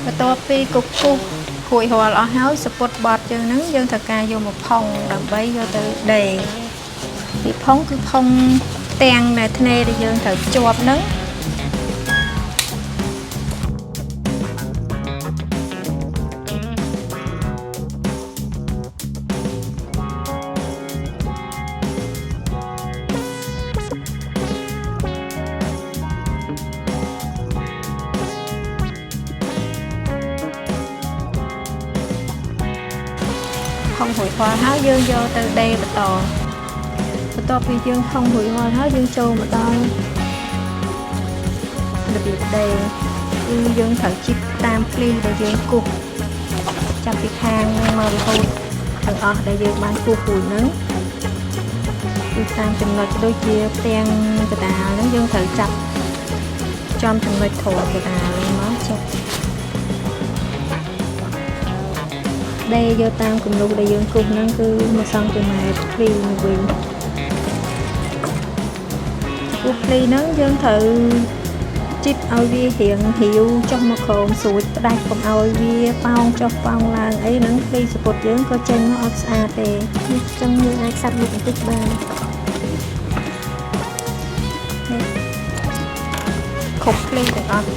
បន្ទាប់ពីគប់គូសរួចរាល់អស់ហើយសពុតបត់យើងហ្នឹងយើងត្រូវការយកមកផុងដើម្បីយកទៅដេរពីផុងគឺផុងទាំងដែលធ្នេដែលយើងត្រូវជាប់ហ្នឹងផុងរួចរាល់ហើយយើងយកទៅដេរបន្តបន្ទាប់ពីយើងផុងរួចរាល់ហើយយើងចូលមកដល់របៀបដេរគឺយើងត្រូវជីកតាមភ្លីដែលយើងគូសចាប់ពីខាងមករហូតទាំងអស់ដែលយើងបានគូសរួចហ្នឹងគឺតាមចំណុចដូចជាផ្ទាំងកដាលហ្នឹងយើងត្រូវចាប់ចំចំណុចធំកដាលហ្នឹងមកចុះដេរយកតាមគំនូសដែលយើងគូសហ្នឹងគឺ1សង់ទីម៉ែត្រភ្លីមួយវិញគូសភ្លីហ្នឹងយើងត្រូវជីកឲ្យវារៀងរាវចុះមកក្រោមស្រួចផ្ដាច់កុំឲ្យវាប៉ោងចុះប៉ោងឡើងអីហ្នឹងភ្លីសពុតយើងក៏ចេញមកអត់ស្អាតទេនេះចឹងយើងអាចខ្សាត់មុខបន្តិចបានគ្រប់ភ្លីទាំងអស់